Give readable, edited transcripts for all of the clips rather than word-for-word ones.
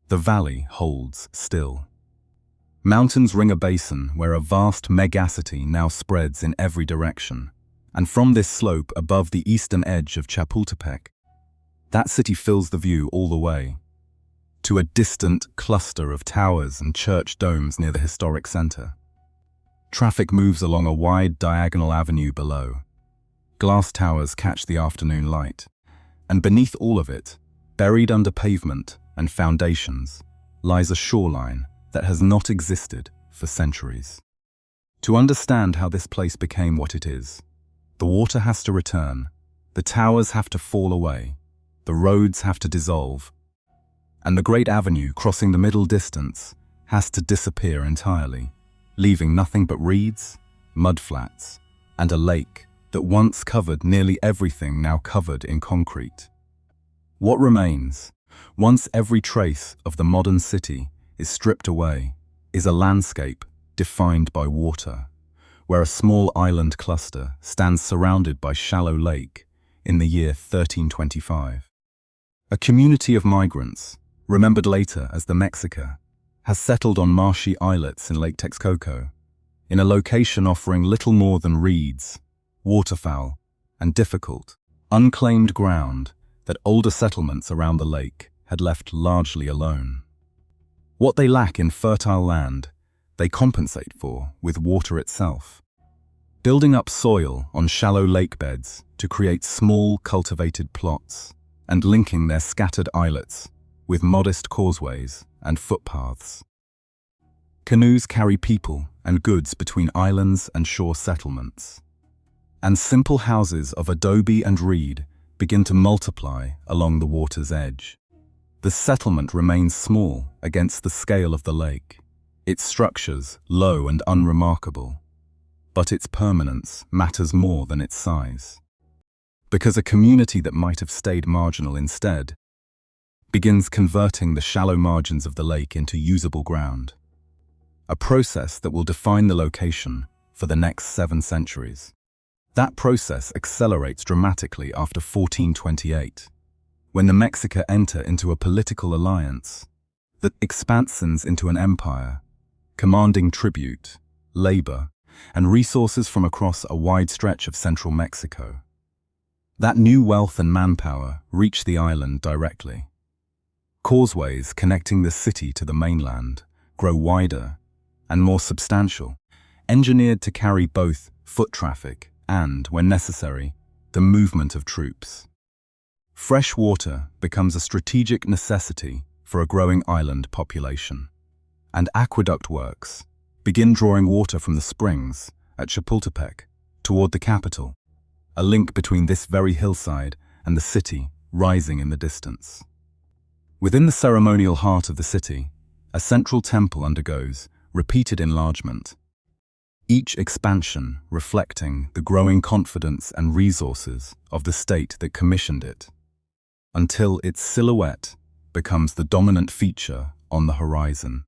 The valley holds still. Mountains ring a basin where a vast megacity now spreads in every direction, and from this slope above the eastern edge of Chapultepec, that city fills the view all the way to a distant cluster of towers and church domes near the historic center. Traffic moves along a wide diagonal avenue below. Glass towers catch the afternoon light, and beneath all of it, buried under pavement and foundations, lies a shoreline that has not existed for centuries. To understand how this place became what it is, the water has to return, the towers have to fall away, the roads have to dissolve, and the great avenue crossing the middle distance has to disappear entirely, leaving nothing but reeds, mudflats, and a lake that once covered nearly everything now covered in concrete. What remains, once every trace of the modern city is stripped away, is a landscape defined by water, where a small island cluster stands surrounded by shallow lake in the year 1325. A community of migrants, remembered later as the Mexica, has settled on marshy islets in Lake Texcoco, in a location offering little more than reeds, waterfowl, and difficult, unclaimed ground that older settlements around the lake had left largely alone. What they lack in fertile land, they compensate for with water itself, building up soil on shallow lake beds to create small cultivated plots and linking their scattered islets with modest causeways and footpaths. Canoes carry people and goods between islands and shore settlements, and simple houses of adobe and reed begin to multiply along the water's edge. The settlement remains small against the scale of the lake, its structures low and unremarkable, but its permanence matters more than its size. Because a community that might have stayed marginal instead begins converting the shallow margins of the lake into usable ground, a process that will define the location for the next 7 centuries. That process accelerates dramatically after 1428, when the Mexica enter into a political alliance that expands into an empire, commanding tribute, labor, and resources from across a wide stretch of central Mexico. That new wealth and manpower reach the island directly. Causeways connecting the city to the mainland grow wider and more substantial, engineered to carry both foot traffic and, when necessary, the movement of troops. Fresh water becomes a strategic necessity for a growing island population, and aqueduct works begin drawing water from the springs at Chapultepec toward the capital, a link between this very hillside and the city rising in the distance. Within the ceremonial heart of the city, a central temple undergoes repeated enlargement, each expansion reflecting the growing confidence and resources of the state that commissioned it, until its silhouette becomes the dominant feature on the horizon.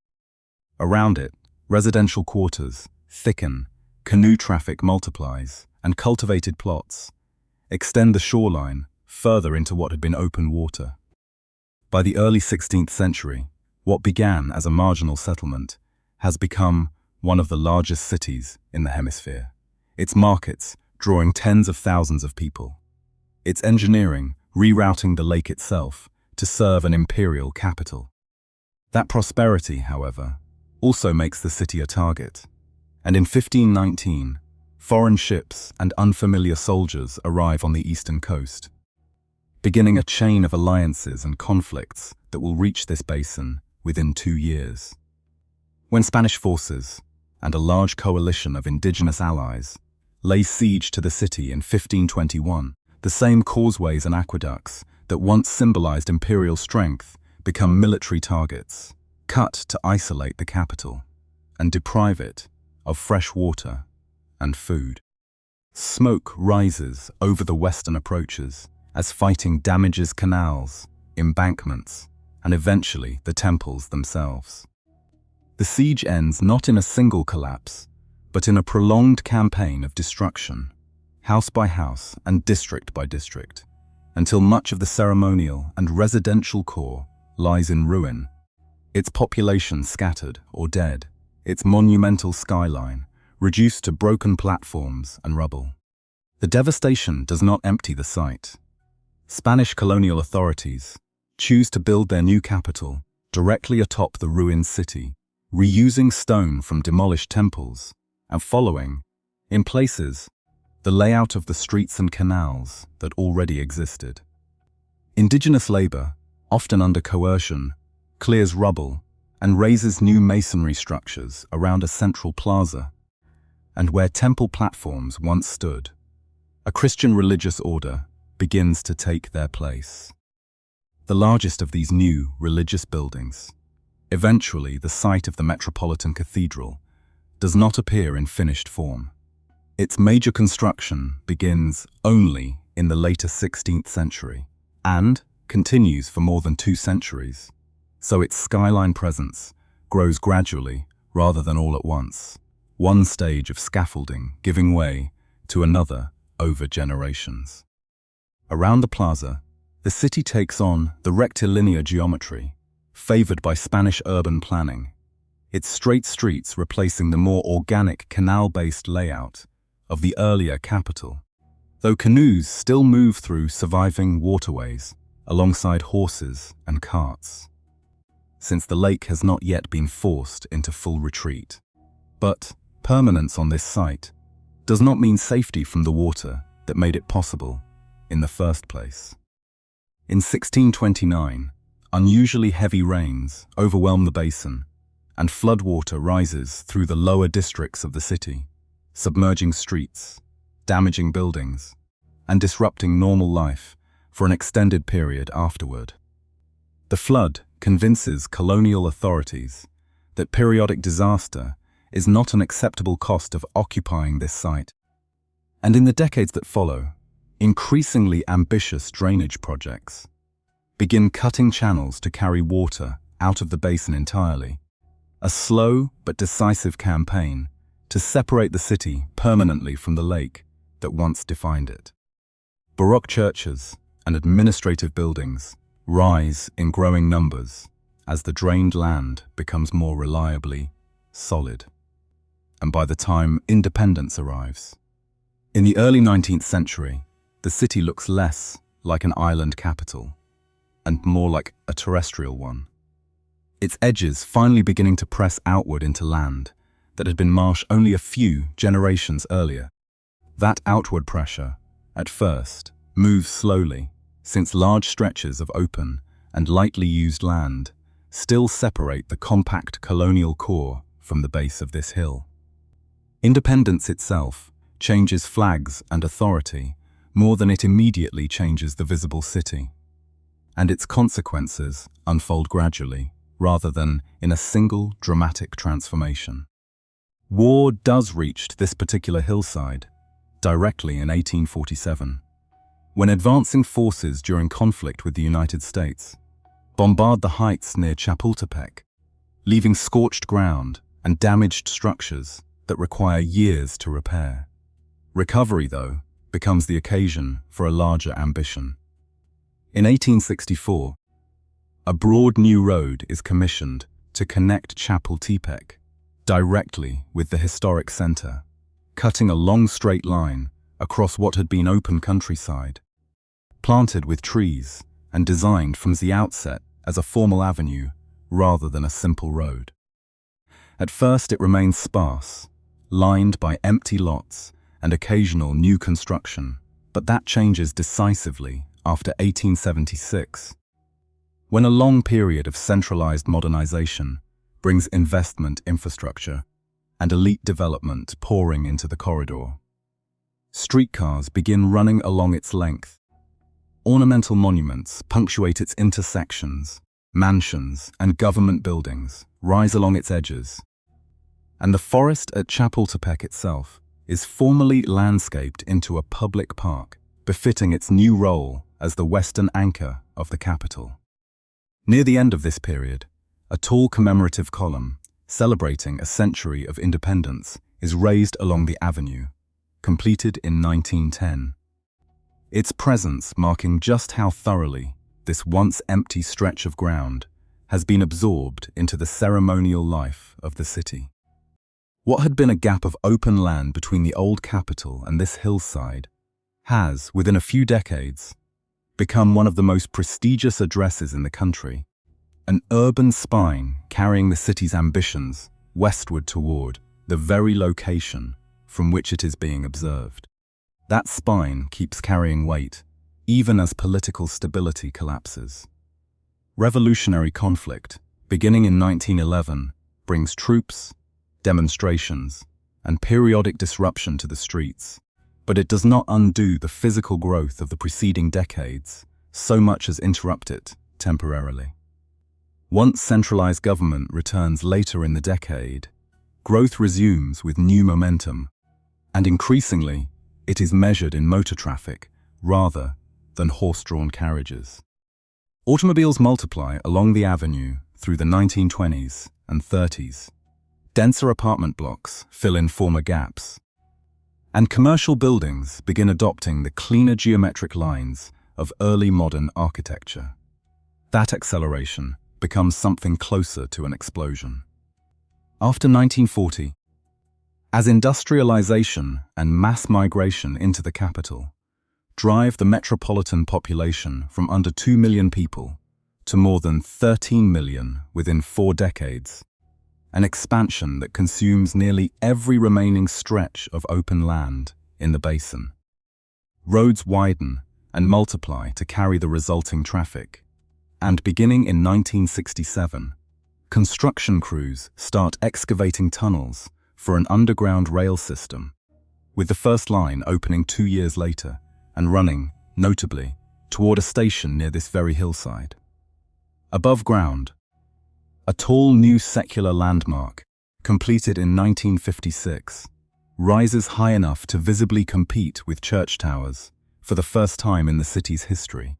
Around it, residential quarters thicken, canoe traffic multiplies, and cultivated plots extend the shoreline further into what had been open water. By the early 16th century, what began as a marginal settlement has become one of the largest cities in the hemisphere, its markets drawing tens of thousands of people, its engineering rerouting the lake itself to serve an imperial capital. That prosperity, however, also makes the city a target, and in 1519, foreign ships and unfamiliar soldiers arrive on the eastern coast, beginning a chain of alliances and conflicts that will reach this basin within 2 years. When Spanish forces and a large coalition of indigenous allies lay siege to the city in 1521, the same causeways and aqueducts that once symbolized imperial strength become military targets, cut to isolate the capital and deprive it of fresh water and food. Smoke rises over the western approaches as fighting damages canals, embankments, and eventually the temples themselves. The siege ends not in a single collapse, but in a prolonged campaign of destruction, house by house and district by district, until much of the ceremonial and residential core lies in ruin, its population scattered or dead, its monumental skyline reduced to broken platforms and rubble. The devastation does not empty the site. Spanish colonial authorities choose to build their new capital directly atop the ruined city, reusing stone from demolished temples and following, in places, the layout of the streets and canals that already existed. Indigenous labor, often under coercion, clears rubble and raises new masonry structures around a central plaza, and where temple platforms once stood, a Christian religious order begins to take their place. The largest of these new religious buildings, eventually the site of the Metropolitan Cathedral, does not appear in finished form. Its major construction begins only in the later 16th century and continues for more than 2 centuries, so its skyline presence grows gradually rather than all at once, one stage of scaffolding giving way to another over generations. Around the plaza, the city takes on the rectilinear geometry, favored by Spanish urban planning, its straight streets replacing the more organic canal-based layout of the earlier capital, though canoes still move through surviving waterways alongside horses and carts, since the lake has not yet been forced into full retreat. But permanence on this site does not mean safety from the water that made it possible in the first place. In 1629, unusually heavy rains overwhelm the basin, and floodwater rises through the lower districts of the city, submerging streets, damaging buildings, and disrupting normal life for an extended period afterward. The flood convinces colonial authorities that periodic disaster is not an acceptable cost of occupying this site, and in the decades that follow, increasingly ambitious drainage projects begin cutting channels to carry water out of the basin entirely, a slow but decisive campaign to separate the city permanently from the lake that once defined it. Baroque churches and administrative buildings rise in growing numbers as the drained land becomes more reliably solid. And by the time independence arrives, in the early 19th century, the city looks less like an island capital and more like a terrestrial one, its edges finally beginning to press outward into land that had been marsh only a few generations earlier. That outward pressure, at first, moves slowly, since large stretches of open and lightly used land still separate the compact colonial core from the base of this hill. Independence itself changes flags and authority more than it immediately changes the visible city, and its consequences unfold gradually rather than in a single dramatic transformation. War does reach this particular hillside directly in 1847, when advancing forces during conflict with the United States bombard the heights near Chapultepec, leaving scorched ground and damaged structures that require years to repair. Recovery, though, becomes the occasion for a larger ambition. In 1864, a broad new road is commissioned to connect Chapultepec directly with the historic center, cutting a long straight line across what had been open countryside, planted with trees and designed from the outset as a formal avenue rather than a simple road. At first it remains sparse, lined by empty lots and occasional new construction, but that changes decisively after 1876, when a long period of centralized modernization brings investment infrastructure and elite development pouring into the corridor. Streetcars begin running along its length. Ornamental monuments punctuate its intersections, mansions and government buildings rise along its edges, and the forest at Chapultepec itself is formally landscaped into a public park, befitting its new role as the western anchor of the capital. Near the end of this period, a tall commemorative column celebrating a century of independence is raised along the avenue, completed in 1910. Its presence marking just how thoroughly this once empty stretch of ground has been absorbed into the ceremonial life of the city. What had been a gap of open land between the old capital and this hillside has, within a few decades, become one of the most prestigious addresses in the country, an urban spine carrying the city's ambitions westward toward the very location from which it is being observed. That spine keeps carrying weight, even as political stability collapses. Revolutionary conflict, beginning in 1911, brings troops, demonstrations, and periodic disruption to the streets, but it does not undo the physical growth of the preceding decades, so much as interrupt it temporarily. Once centralized government returns later in the decade, growth resumes with new momentum, and increasingly, it is measured in motor traffic rather than horse-drawn carriages. Automobiles multiply along the avenue through the 1920s and 30s. Denser apartment blocks fill in former gaps, and commercial buildings begin adopting the cleaner geometric lines of early modern architecture. That acceleration becomes something closer to an explosion. After 1940, as industrialization and mass migration into the capital drive the metropolitan population from under 2 million people to more than 13 million within 4 decades, an expansion that consumes nearly every remaining stretch of open land in the basin. Roads widen and multiply to carry the resulting traffic, and beginning in 1967, construction crews start excavating tunnels for an underground rail system, with the first line opening 2 years later and running, notably, toward a station near this very hillside. Above ground, a tall new secular landmark, completed in 1956, rises high enough to visibly compete with church towers for the first time in the city's history.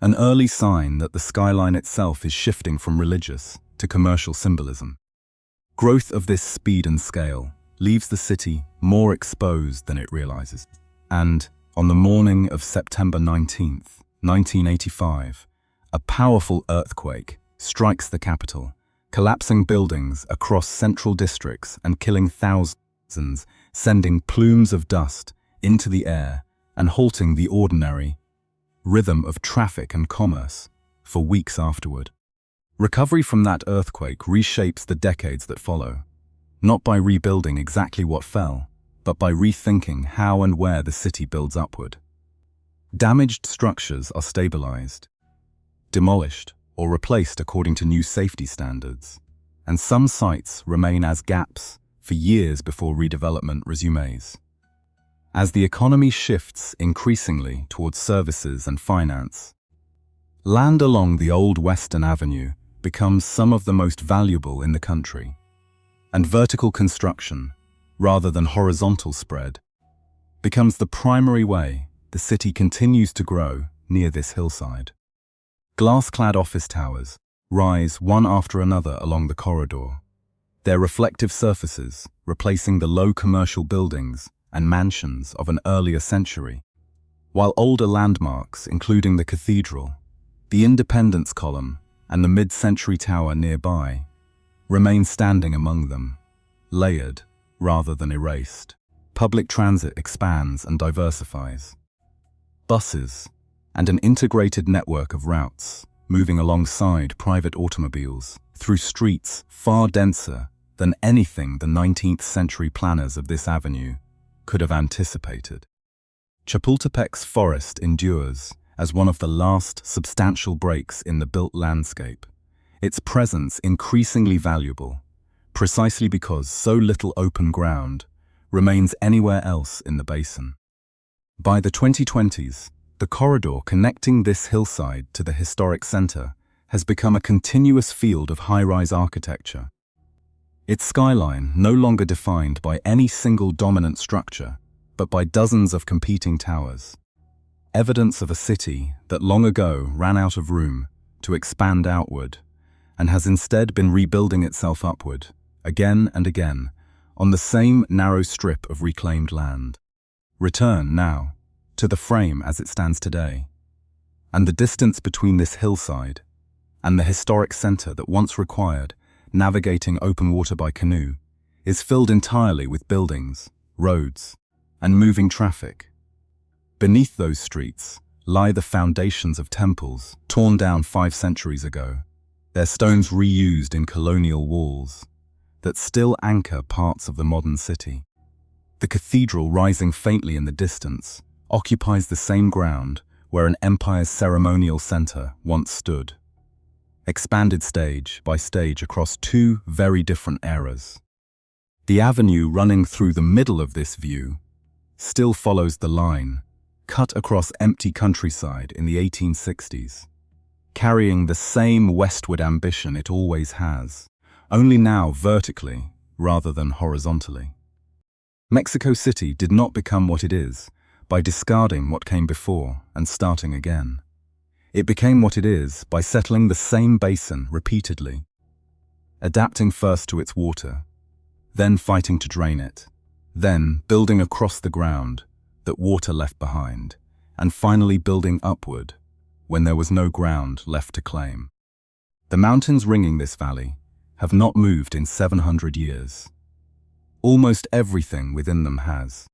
An early sign that the skyline itself is shifting from religious to commercial symbolism. Growth of this speed and scale leaves the city more exposed than it realizes. And, on the morning of September 19th, 1985, a powerful earthquake strikes the capital, collapsing buildings across central districts and killing thousands, sending plumes of dust into the air and halting the ordinary rhythm of traffic and commerce for weeks afterward. Recovery from that earthquake reshapes the decades that follow, not by rebuilding exactly what fell, but by rethinking how and where the city builds upward. Damaged structures are stabilized, demolished, or replaced according to new safety standards, and some sites remain as gaps for years before redevelopment resumes. As the economy shifts increasingly towards services and finance, land along the old Western Avenue becomes some of the most valuable in the country, and vertical construction, rather than horizontal spread, becomes the primary way the city continues to grow near this hillside. Glass-clad office towers rise one after another along the corridor, their reflective surfaces replacing the low commercial buildings and mansions of an earlier century, while older landmarks, including the cathedral, the Independence Column, and the mid-century tower nearby, remain standing among them, layered rather than erased. Public transit expands and diversifies. Buses and an integrated network of routes moving alongside private automobiles through streets far denser than anything the 19th-century planners of this avenue could have anticipated. Chapultepec's forest endures as one of the last substantial breaks in the built landscape, its presence increasingly valuable, precisely because so little open ground remains anywhere else in the basin. By the 2020s, the corridor connecting this hillside to the historic center has become a continuous field of high-rise architecture. Its skyline no longer defined by any single dominant structure, but by dozens of competing towers. Evidence of a city that long ago ran out of room to expand outward and has instead been rebuilding itself upward, again and again, on the same narrow strip of reclaimed land. Return, now, to the frame as it stands today, and the distance between this hillside and the historic center that once required navigating open water by canoe is filled entirely with buildings, roads, and moving traffic. Beneath those streets lie the foundations of temples torn down 5 centuries ago, their stones reused in colonial walls that still anchor parts of the modern city. The cathedral, rising faintly in the distance, occupies the same ground where an empire's ceremonial center once stood, expanded stage by stage across 2 very different eras. The avenue running through the middle of this view still follows the line cut across empty countryside in the 1860s, carrying the same westward ambition it always has, only now vertically rather than horizontally. Mexico City did not become what it is by discarding what came before and starting again. It became what it is by settling the same basin repeatedly, adapting first to its water, then fighting to drain it, then building across the ground that water left behind, and finally building upward when there was no ground left to claim. The mountains ringing this valley have not moved in 700 years. Almost everything within them has.